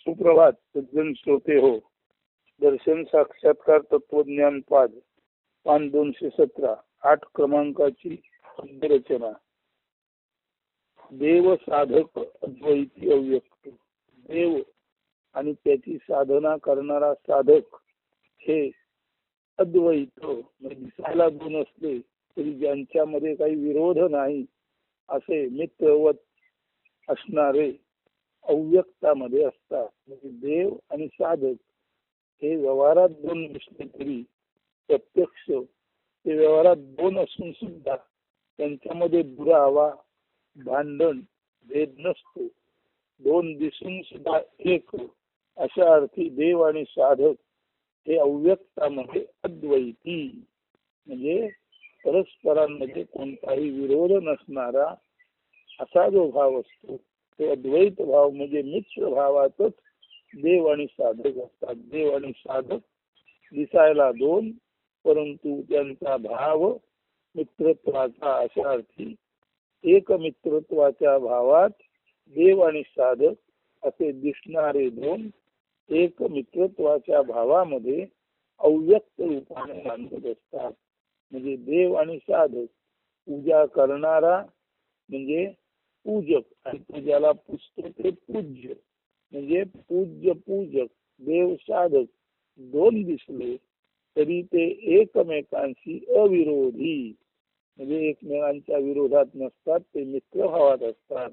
सुप्रभात सज्जन श्रोते हो. दर्शन साक्षात्कार तत्वज्ञान पाद पान 217 8 क्रमांकाची रचना. देव साधक अद्वैती अव्यक्त. देव आणि त्याची साधना करणारा साधक हे अद्वैत म्हणजे दिसायला दोन असले तरी ज्यांच्यामध्ये काही विरोध नाही असे मित्रवत असणारे अव्यक्तामध्ये असतात. म्हणजे देव आणि साधक हे व्यवहारात दोन दिसले तरी प्रत्यक्ष ते व्यवहारात दोन असून सुद्धा त्यांच्यामध्ये दुरावा भांडण भेद नसतो. दोन दिसून सुद्धा एक अशा अर्थी देव आणि साधक हे अव्यक्तामध्ये अद्वैती म्हणजे परस्परांमध्ये कोणताही विरोध नसणारा असा जो भाव असतो तो अद्वैत भाव म्हणजे मित्र भावातच देव आणि साधक असतात. देव आणि साधक दिसायला दोन परंतु त्यांचा भाव मित्रत्वाचा अशा अर्थी एक मित्रत्वाच्या भावात देव आणि साधक असे दिसणारे दोन एक मित्रत्वाच्या भावामध्ये अव्यक्त रूपाने मानत असतात. म्हणजे देव आणि साधक पूजा करणारा म्हणजे पूजक आणि पूजाला पुजतो ते पूज्य म्हणजे पूज्य पूजक. देव साधक दोन दिसले तरी ते एकमेकांशी अविरोधी म्हणजे एकमेकांच्या विरोधात नसतात, ते मित्रभावात असतात.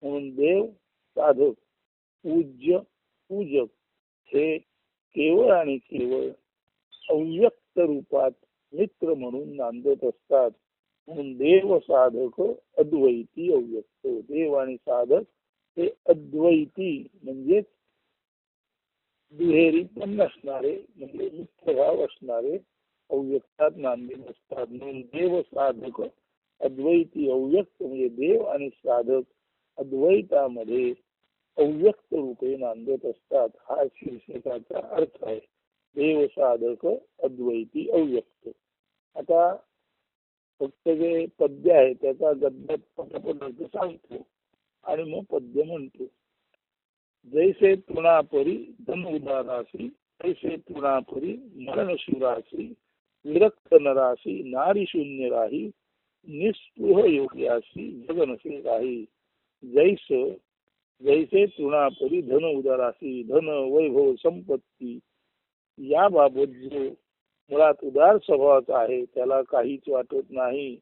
म्हणून देव साधक पूज्य पूजक हे केवळ आणि केवळ अव्यक्त रूपात मित्र म्हणून नांदत असतात. म्हणून देव साधक अद्वैती अव्यक्त. देव आणि साधक हे अद्वैती म्हणजेच दुहेरी पण नसणारे म्हणजे मित्रभाव असणारे अव्यक्तात नांदत असतात. म्हणून देव साधक अद्वैती अव्यक्त म्हणजे देव आणि साधक अद्वैतामध्ये अव्यक्त रूपे नांदत असतात. हा शीर्षकाचा अर्थ आहे. देव साधक अद्वैती अव्यक्त. आता फक्त जे पद्य आहे त्याचा गद्यात पटापट अर्थ सांगतो आणि मग पद्य म्हणतो. जैसे तृणापरी धन उदारासी तैसे तृणापरी मरणशूरासी विरक्त नरासी नारी शून्य राही निस्पृह योग्यासी जगनसे राही. जैसे तृणापरी धन उदारासी धन वैभव संपत्ती याबाबत जो मुळात उदार स्वभावाचा आहे त्याला काहीच वाटत नाही.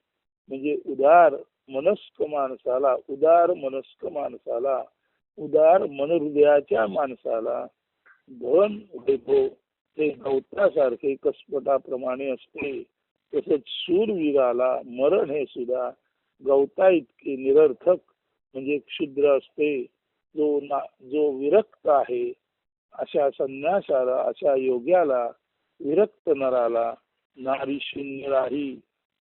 म्हणजे उदार मनस्क माणसाला उदार मनहृदयाच्या माणसाला धन वैभव हे गवतासारखे कसपटाप्रमाणे असते. तसंच शूरवीराला मरण हे सुद्धा गवता इतके निरर्थक म्हणजे क्षुद्र असते. जो विरक्त आहे अशा संन्यासाला अशा योग्याला विरक्त नराला नारी शून्य राही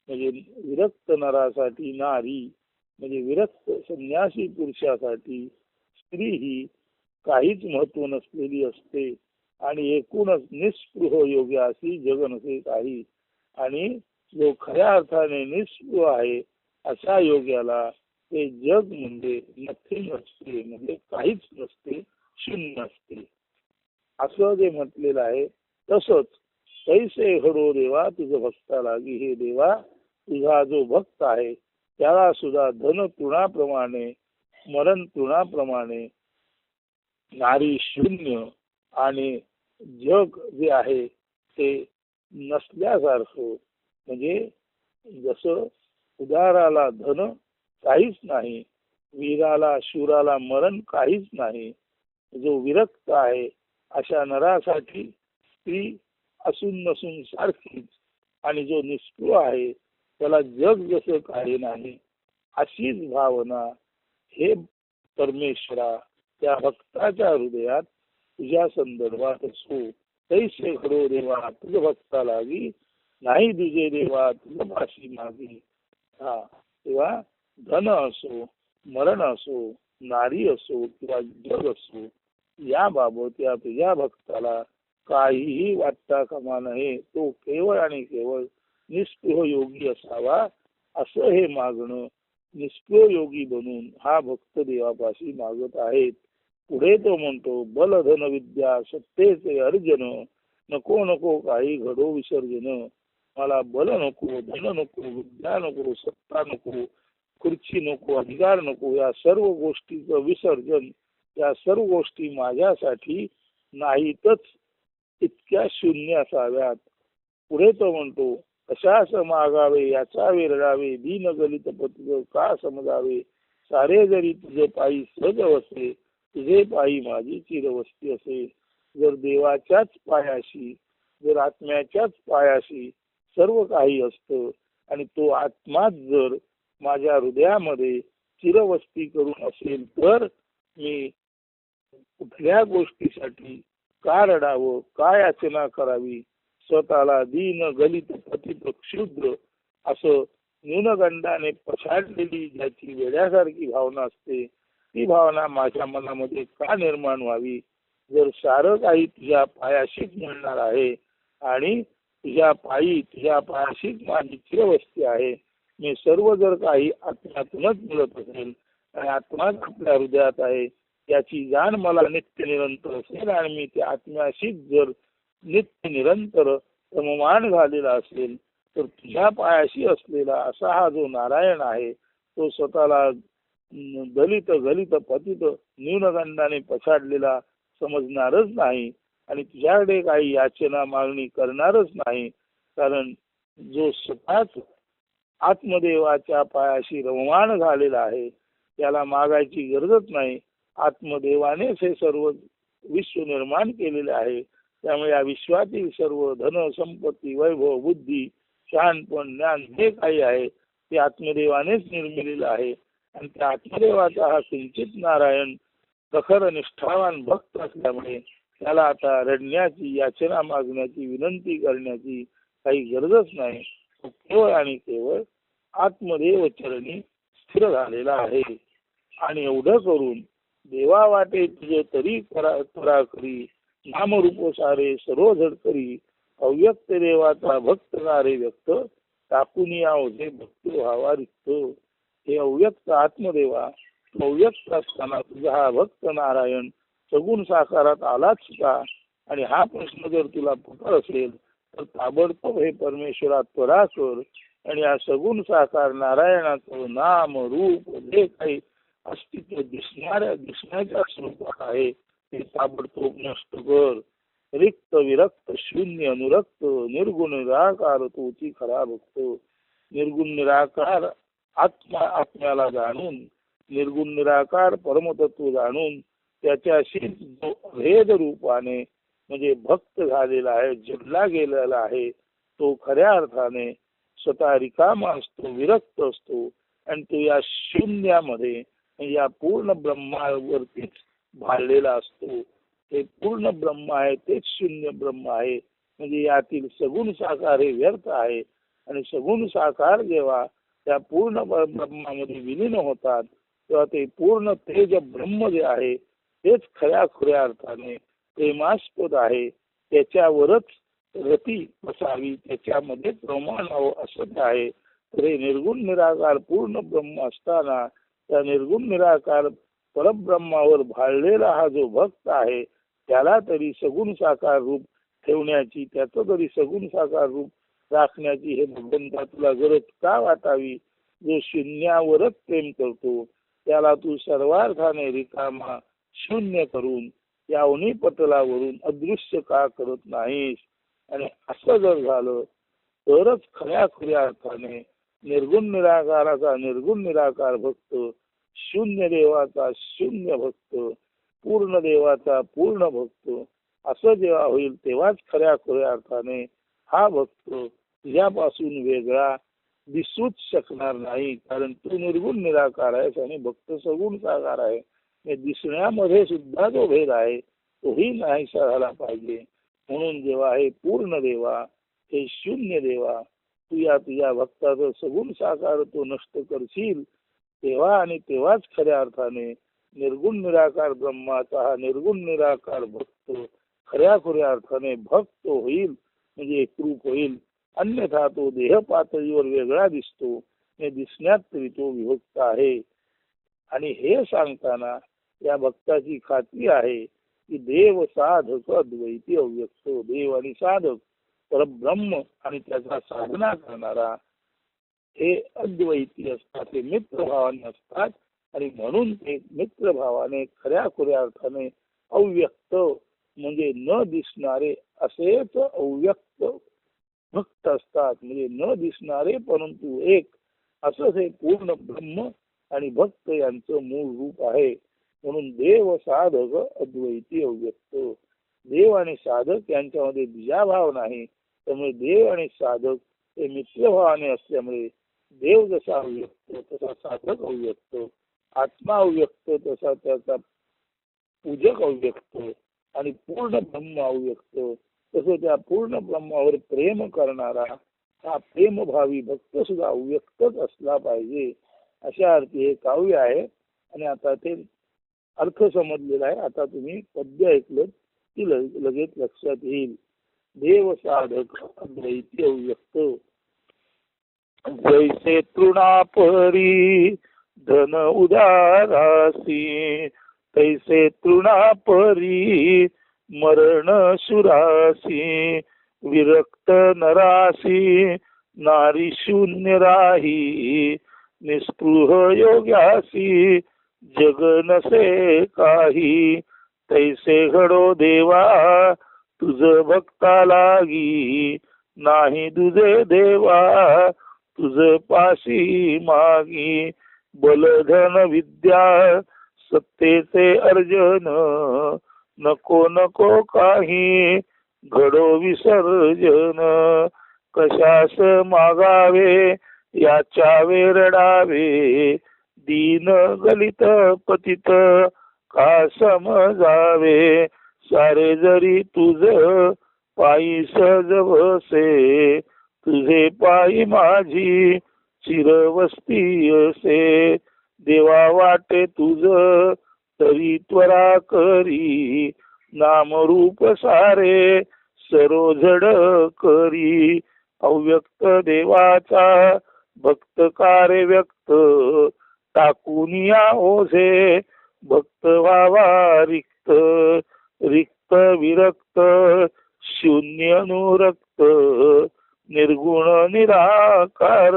म्हणजे विरक्त नरासाठी नारी म्हणजे विरक्त संन्यासी पुरुषासाठी स्त्री ही काहीच महत्व नसलेली असते. आणि एकूणच निस्पृह योग्यासी जग नसे काही. आणि जो खऱ्या अर्थाने निस्पृह आहे अशा योग्याला ते जग म्हणजे नथिंग असते म्हणजे काहीच नसते, शून्य असते असं जे म्हटलेलं आहे. तसंच कैसे हरो देवा तुझं भक्ता लागी. हे देवा तुझा जो भक्त आहे त्याला सुद्धा धन तृणाप्रमाणे मरण तृणाप्रमाणे नारी शून्य आणि जग जे आहे ते नसल्यासारखं म्हणजे जसं उदाराला धन काहीच नाही, वीराला शूराला मरण काहीच नाही, जो विरक्त आहे अशा नरासाठी स्त्री असून नसून सारखीच आणि जो निष्क्रिय आहे त्याला जग जसं काही नाही अशीच भावना हे परमेश्वरा त्या भक्ताच्या हृदयात तुझ्या संदर्भात असो. तैसे घडो देवा तुझ भक्ता लागी नाही तुझे देवा तुझ पाशी मागी. हा तेव्हा धन असो मरण असो नारी असो किंवा जग असो याबाबत या तुझ्या भक्ताला काहीही वाटता कामा नये. तो केवळ आणि केवळ निष्क्रिय योगी असावा असं हे मागणं निष्क्रिय योगी बनून हा भक्त देवापाशी मागत आहेत. पुढे तो म्हणतो, बल धन विद्या सत्तेचे अर्जन, नको नको काही घडो विसर्जन. मला बल नको, धन नको, विद्या नको, सत्ता नको, खुर्ची नको, अधिकार नको, या सर्व गोष्टीचं विसर्जन, या सर्व गोष्टी माझ्यासाठी नाहीतच, इतक्या शून्य असाव्यात. पुढे तो म्हणतो, कशास मागावे याचा वेरडावे, दीन गलित पतित का समजावे, सारे जरी तुझे पायी सहज वसे, तुझे पायी माझी चिरवस्ती असे. जर देवाच्याच पायाशी, जर आत्म्याच्याच पायाशी सर्व काही असतं आणि तो आत्माच जर माझ्या हृदयामध्ये चिरवस्ती करून असेल, तर मी कुठल्या गोष्टीसाठी का रडावं, काय याचना करावी. स्वतःला दीन गलित पतित क्षुद्र असं न्यूनगंडाने पछाडलेली ज्याची वेड्यासारखी भावना असते, ती भावना माझ्या मनामध्ये का निर्माण व्हावी. जर सारं काही तुझ्या पायाशीच मिळणार आहे आणि तुझ्या पायाशीच माझी चिरवस्ती आहे, मी सर्व जर काही आत्म्यातूनच मिळत असेल आणि आत्माच आपल्या हृदयात आहे याची जाण मला नित्य निरंतर असेल आणि मी त्या आत्म्याशीच जर नित्य निरंतर सममान झालेला असेल, तर तुझ्या पायाशी असलेला असा हा जो नारायण आहे, तो स्वतःला दलित गलित पतित न्यूनगंडाने पछाडलेला समजणारच नाही आणि तुझ्याकडे काही याचना मागणी करणारच नाही. कारण जो स्वतःच आत्मदेवाच्या पायाशी रममाण झालेला आहे, त्याला मागायची गरजच नाही. आत्मदेवानेच हे सर्व विश्व निर्माण केलेले आहे. त्यामुळे या विश्वातील सर्व धन संपत्ती वैभव बुद्धी शहाणपण ज्ञान जे काही आहे ते आत्मदेवानेच निर्मिलेलं आहे. आणि त्या आत्मदेवाचा हा किंचित नारायण प्रखर निष्ठावान भक्त असल्यामुळे त्याला आता रडण्याची, याचना मागण्याची, विनंती करण्याची काही गरजच नाही. तो केवळ आणि केवळ आत्मदेव चरणी स्थिर झालेला आहे. आणि एवढं करून देवा वाटे तुझे तरी करा करी, नामरूप सारे सर्व झडकरी, अव्यक्त देवाचा भक्त नारे व्यक्त, टाकून या ओझे भक्त व्हावा रिक्त. हे अव्यक्त आत्मदेवा, अव्यक्त असताना तुझा हा भक्त नारायण सगुण साकारात आलाच का. आणि हा प्रश्न जर तुला पटत असेल तर ताबडतोब हे परमेश्वरा त्वरा कर आणि या सगुण साकार नारायणाचं नाम रूप जे काही अस्तित्व दिसण्याच्या स्वरूपात आहे ते ताबडतोब नष्ट कर. रिक्त विरक्त शून्य अनुरक्त निर्गुण निराकार तोची खरा भक्त. निर्गुण निराकार आत्म्याला जाणून, निर्गुण निराकार परमतत्व जाणून त्याच्याशी जो भेद रूपाने म्हणजे भक्त झालेला आहे, जोडला गेलेला आहे, तो खऱ्या अर्थाने स्वतः रिकामा असतो, विरक्त असतो आणि तो या शून्यामध्ये म्हणजे या पूर्ण ब्रह्मावरतीच भाळलेला असतो. हे पूर्ण ब्रह्म आहे तेच शून्य ब्रह्म आहे. म्हणजे यातील सगुण साकार हे व्यर्थ आहे आणि सगुण साकार जेव्हा त्या पूर्ण ब्रह्मामध्ये विलीन होतात तेव्हा ते पूर्ण तेज ब्रह्म जे आहे तेच खऱ्या अर्थाने प्रेमास्पद आहे. त्याच्यावरच रती बसावी, त्याच्यामध्येच रमण असत आहे. तर हे निर्गुण निराकार पूर्ण ब्रह्म असताना त्या निर्गुण निराकार परब्रह्मावर भाळलेला हा जो भक्त आहे त्याला तरी सगुण साकार रूप ठेवण्याची, त्याचं तरी सगुण साकार रूप राखण्याची हे भगवंता तुला गरज का वाटावी. जो शून्यावरच प्रेम करतो त्याला तू सर्वार्थाने रिकामा शून्य करून या उन्ही पटलावरून अदृश्य का करत नाहीस. आणि असं जर झालं तरच खऱ्या अर्थाने निर्गुण निराकाराचा निर्गुण निराकार भक्त, शून्य देवाचा शून्य भक्त, पूर्ण देवाचा पूर्ण भक्त असं जेव्हा होईल तेव्हाच खऱ्या अर्थाने हा भक्त तुझ्यापासून वेगळा दिसूच शकणार नाही. कारण तू निर्गुण निराकार आहेस आणि भक्त सगुण साकार आहे. दिसण्यामध्ये सुद्धा जो भेद आहे तोही नाहीसा झाला पाहिजे. म्हणून जेव्हा हे पूर्ण देवा, हे शून्य देवा, तू या तुझ्या भक्ताचं सगुण साकार तो नष्ट करशील तेव्हा आणि तेव्हाच खऱ्या अर्थाने निर्गुण निराकार ब्रह्माचा हा निर्गुण निराकार भक्त खऱ्या अर्थाने भक्त होईल, म्हणजे एकरूप होईल. अन्यथा तो देह पातळीवर वेगळा दिसतो, हे दिसण्यात तरी तो विभक्त आहे. आणि हे सांगताना या भक्ताची खात्री आहे की देव साधक अद्वैती अव्यक्त, देव आणि साधक परब्रह्म आणि त्याचा साधना करणारा हे अद्वैती असतात, हे मित्र भावाने असतात. आणि म्हणून ते मित्र भावाने खऱ्या खुऱ्या अर्थाने अव्यक्त म्हणजे न दिसणारे असेच अव्यक्त भक्त असतात. म्हणजे न दिसणारे परंतु एक असंच हे पूर्ण ब्रह्म आणि भक्त यांचं मूळ रूप आहे. म्हणून देव साधक अद्वैती अव्यक्त, देव आणि साधक यांच्यामध्ये बीजाभाव नाही. त्यामुळे देव आणि साधक हे मित्रभावाने असल्यामुळे देव जसा अव्यक्त तसा साधक अव्यक्त, आत्मा अव्यक्त तसा त्याचा पूजक अव्यक्त आणि पूर्ण ब्रह्म अव्यक्त, तसं त्या पूर्ण ब्रह्मावर प्रेम करणारा हा प्रेमभावी भक्त सुद्धा अव्यक्तच असला पाहिजे. अशा अर्थी हे काव्य आहे. आणि आता ते अर्थ समजलेला आहे. आता तुम्ही पद्य ऐकलं की लगेच लक्षात येईल. देव साधक अद्वैती अव्यक्त, जैसे तृणापरी धन उदारासी, तैसे तृणापरी मरण सुरासी, विरक्त नरासी नारी शून्य राही, निस्पृह योग्यासी जग नसे काही, तैसे घडो देवा तुझ भक्ता लागी, नाही तुझे देवा तुझ पाशी मागी, बलधन विद्या सत्तेचे अर्जन, नको नको काही घडो विसर्जन, कशास मागावे याच्या रडावे, दीन गलित पतित का समजावे, सारे जरी तुझ पायी सहज बसे, तुझे पायी माझी चिरवस्ती असे, देवा वाटे तुझ तरी त्वरा करी, नामरूप सारे सरोझड करी, अव्यक्त देवाचा भक्त कार्य व्यक्त, टाकून या ओझे भक्त व्हावा रिक्त, रिक्त विरक्त शून्य अनुरक्त, निर्गुण निराकार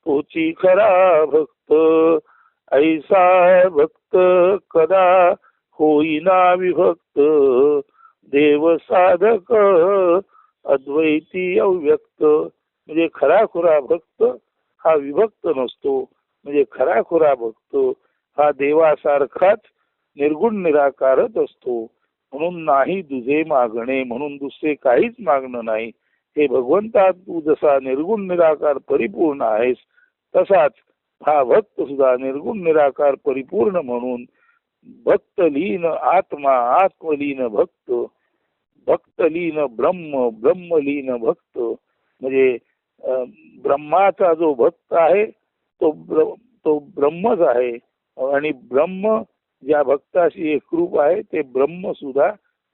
तोची खरा भक्त, ऐसा भक्त कदा होईना विभक्त, देव साधक अद्वैती अव्यक्त. म्हणजे खराखुरा भक्त हा विभक्त नसतो. म्हणजे खराखुरा भक्त हा देवासारखाच निर्गुण निराकारच असतो. म्हणून नाही तुझे मागणे, म्हणून दुसरे काहीच मागणं नाही. हे भगवंता तू जसा निर्गुण निराकार परिपूर्ण आहेस तसाच हा भक्त सुद्धा निर्गुण निराकार परिपूर्ण म्हणून भक्तलीन आत्मा, आत्मलीन भक्त, भक्तलीन ब्रह्म, ब्रह्मलीन भक्त. म्हणजे ब्रह्माचा जो भक्त आहे तो ब्रह्मच आहे. आणि ब्रह्म ज्या भक्ताशी एकरूप आहे ते ब्रह्म सुद्धा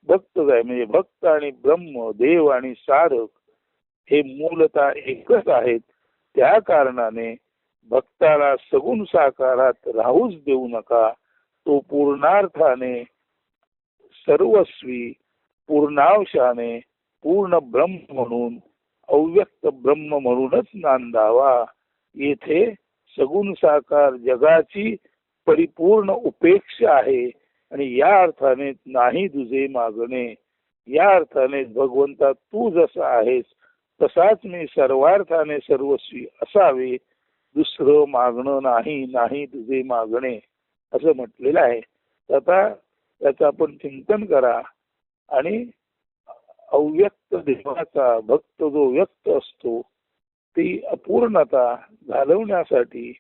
भक्तच आहे. म्हणजे भक्त आणि ब्रह्म, देव आणि साधक हे मूलतः एकच आहेत. त्या कारणाने भक्ताला सगुण साकारात राहूच देऊ नका. तो पूर्णार्थाने सर्वस्वी पूर्णांशाने पूर्ण ब्रह्म म्हणून अव्यक्त ब्रह्म म्हणूनच नांदावा. येथे सगुण साकार जगाची परिपूर्ण उपेक्षा आहे. आणि या अर्थाने नाही तुझे मागणे, या अर्थाने भगवंता तू जसा आहेस तसाच मी सर्वार्थाने सर्वस्वी असावे, दुसरं मागणं नाही, नाही तुझे मागणे असं म्हटलेलं आहे. आता त्याचं आपण चिंतन करा. आणि अव्यक्त देवाचा भक्त जो व्यक्त असतो ती अपूर्णता घालवण्यासाठी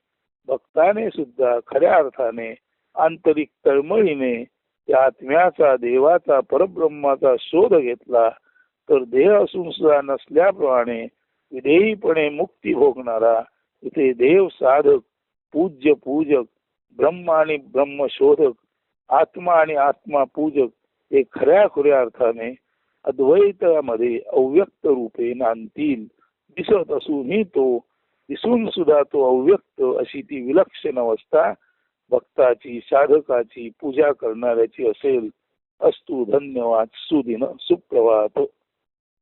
भक्ताने सुद्धा खऱ्या अर्थाने आंतरिक तळमळीने त्या आत्म्याचा, देवाचा, परब्रह्माचा शोध घेतला तर देह असून सुद्धा नसल्याप्रमाणे विधेयीपणे मुक्ती भोगणारा इथे देव साधक, पूज्य पूजक, ब्रह्म आणि ब्रह्म शोधक, आत्मा आणि आत्मा पूजक हे खऱ्या खुऱ्या अर्थाने अद्वैतामध्ये अव्यक्त रूपे नांदतील. दिसत असूनही तो, दिसून सुद्धा तो अव्यक्त अशी ती विलक्षण अवस्था भक्ताची साधकाची पूजा करणाऱ्याची असेल. अस्तु धन्यवाद. सुदिन सुप्रभात.